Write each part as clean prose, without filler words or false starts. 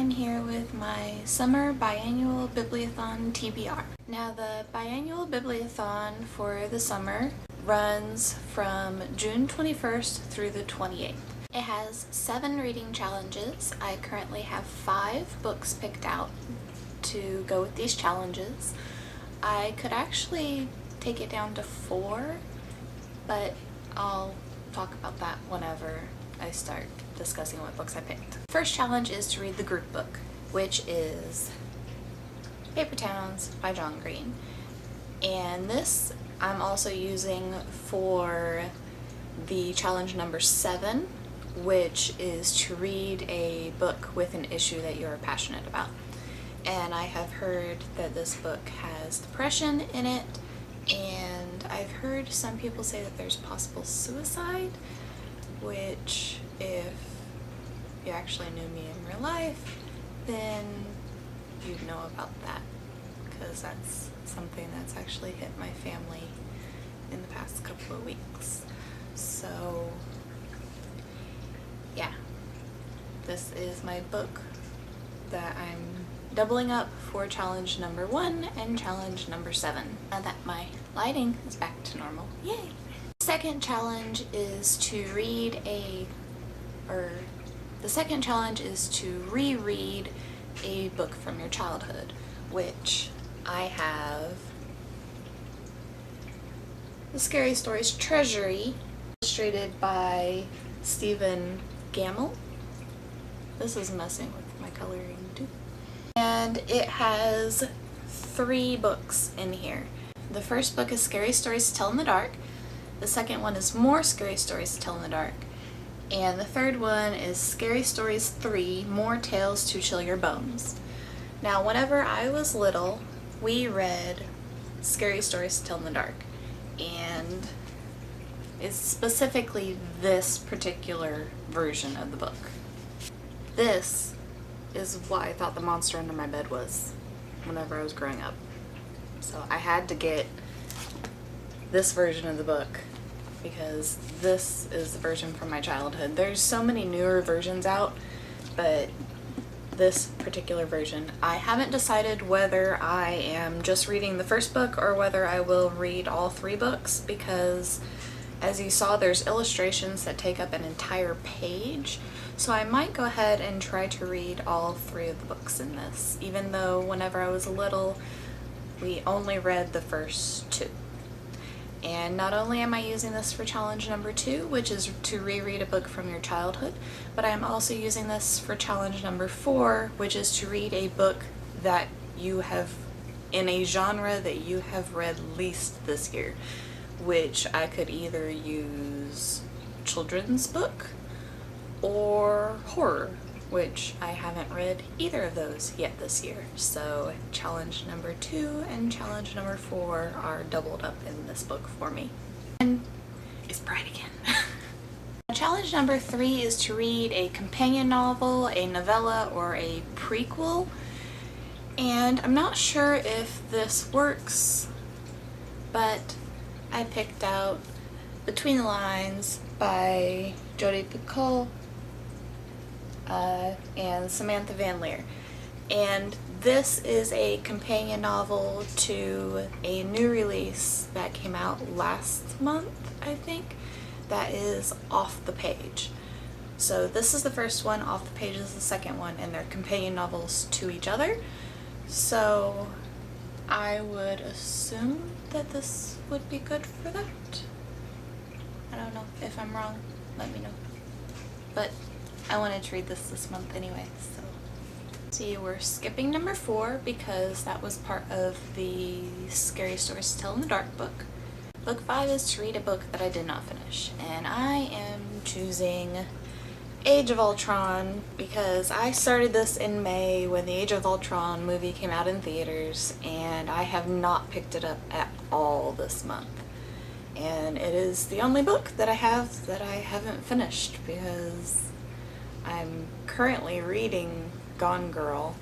I'm here with my summer biannual bibliothon TBR. Now the biannual bibliothon for the summer runs from June 21st through the 28th. It has 7 reading challenges. I currently have 5 books picked out to go with these challenges. I could actually take it down to 4, but I'll talk about that whenever I start discussing what books I picked. First challenge is to read the group book, which is Paper Towns by John Green. And this I'm also using for the challenge number 7, which is to read a book with an issue that you're passionate about. And I have heard that this book has depression in it, and I've heard some people say that there's possible suicide, which if you actually knew me in real life, then you'd know about that, because that's something that's actually hit my family in the past couple of weeks. So yeah, this is my book that I'm doubling up for challenge number 1 and challenge number 7. Now that my lighting is back to normal, yay! Second challenge is to reread a book from your childhood, which I have The Scary Stories Treasury, illustrated by Stephen Gamble. This is messing with my coloring too. And it has 3 books in here. The first book is Scary Stories to Tell in the Dark. The second one is More Scary Stories to Tell in the Dark. And the third one is Scary Stories 3, More Tales to Chill Your Bones. Now, whenever I was little, we read Scary Stories to Tell in the Dark. And it's specifically this particular version of the book. This is what I thought the monster under my bed was whenever I was growing up. So I had to get this version of the book because this is the version from my childhood. There's so many newer versions out, but this particular version, I haven't decided whether I am just reading the first book or whether I will read all 3 books, because as you saw, there's illustrations that take up an entire page. So I might go ahead and try to read all 3 of the books in this, even though whenever I was little, we only read the first 2. And not only am I using this for challenge number 2, which is to reread a book from your childhood, but I am also using this for challenge number 4, which is to read a book that you have, in a genre that you have read least this year, which I could either use children's book or horror, which I haven't read either of those yet this year. So challenge number 2 and challenge number 4 are doubled up in this book for me. And it's bright again. Challenge number 3 is to read a companion novel, a novella, or a prequel. And I'm not sure if this works, but I picked out Between the Lines by Jodi Picoult and Samantha Van Leer. And this is a companion novel to a new release that came out last month, I think, that is Off the Page. So this is the first one, Off the Page is the second one, and they're companion novels to each other. So I would assume that this would be good for that. I don't know. If I'm wrong, let me know. But I wanted to read this month anyway, so. See, we're skipping number 4 because that was part of the Scary Stories to Tell in the Dark book. Book 5 is to read a book that I did not finish, and I am choosing Age of Ultron because I started this in May when the Age of Ultron movie came out in theaters, and I have not picked it up at all this month. And it is the only book that I haven't finished because I'm currently reading Gone Girl,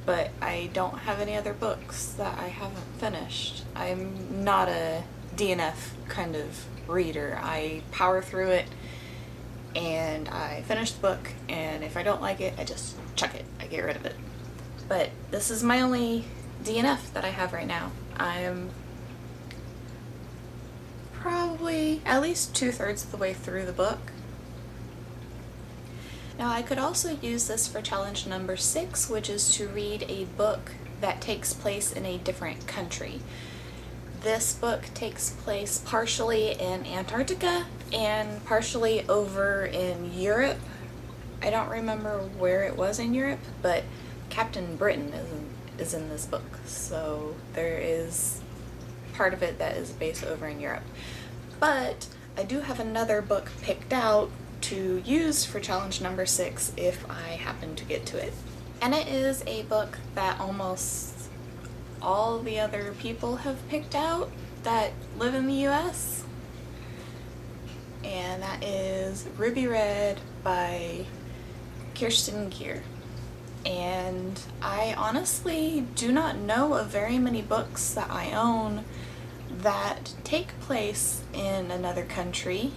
but I don't have any other books that I haven't finished. I'm not a DNF kind of reader. I power through it and I finish the book, and if I don't like it, I just chuck it. I get rid of it. But this is my only DNF that I have right now. I'm probably at least 2/3 of the way through the book. Now I could also use this for challenge number 6, which is to read a book that takes place in a different country. This book takes place partially in Antarctica and partially over in Europe. I don't remember where it was in Europe, but Captain Britain is in this book, so there is part of it that is based over in Europe. But I do have another book picked out to use for challenge number 6 if I happen to get to it. And it is a book that almost all the other people have picked out that live in the US, and that is Ruby Red by Kirsten Gier. And I honestly do not know of very many books that I own that take place in another country.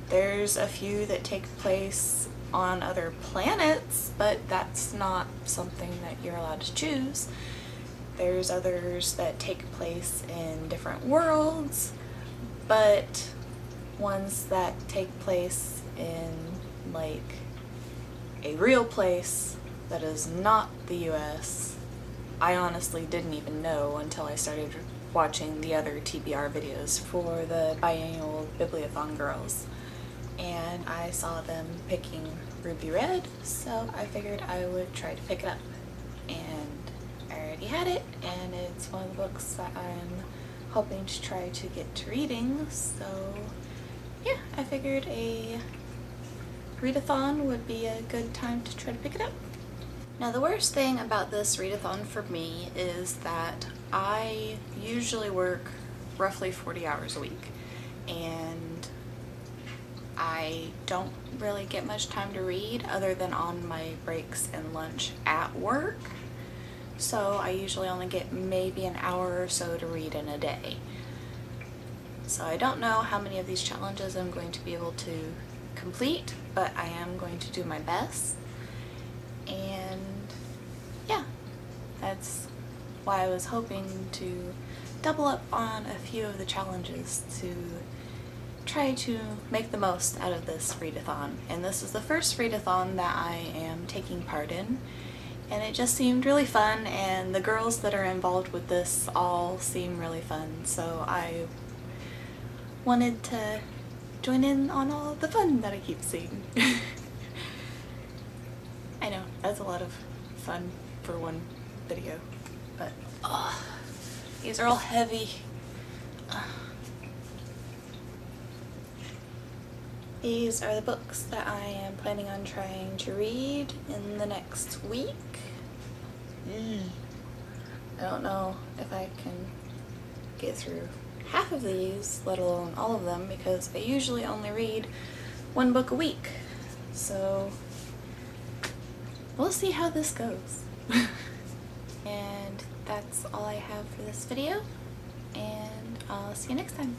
There's a few that take place on other planets, but that's not something that you're allowed to choose. There's others that take place in different worlds, but ones that take place in like a real place that is not the US, I honestly didn't even know until I started watching the other TBR videos for the Biannual Bibliothon girls. And I saw them picking Ruby Red, so I figured I would try to pick it up. And I already had it, and it's one of the books that I'm hoping to try to get to reading, so yeah, I figured a read-a-thon would be a good time to try to pick it up. Now the worst thing about this read-a-thon for me is that I usually work roughly 40 hours a week, and I don't really get much time to read other than on my breaks and lunch at work. So I usually only get maybe an hour or so to read in a day. So I don't know how many of these challenges I'm going to be able to complete, but I am going to do my best. And yeah, that's why I was hoping to double up on a few of the challenges to try to make the most out of this read-a-thon. And this is the first read-a-thon that I am taking part in. And it just seemed really fun, and the girls that are involved with this all seem really fun, so I wanted to join in on all the fun that I keep seeing. I know, that's a lot of fun for one video, but these are all heavy. These are the books that I am planning on trying to read in the next week. I don't know if I can get through half of these, let alone all of them, because I usually only read one book a week. So we'll see how this goes. And that's all I have for this video, and I'll see you next time.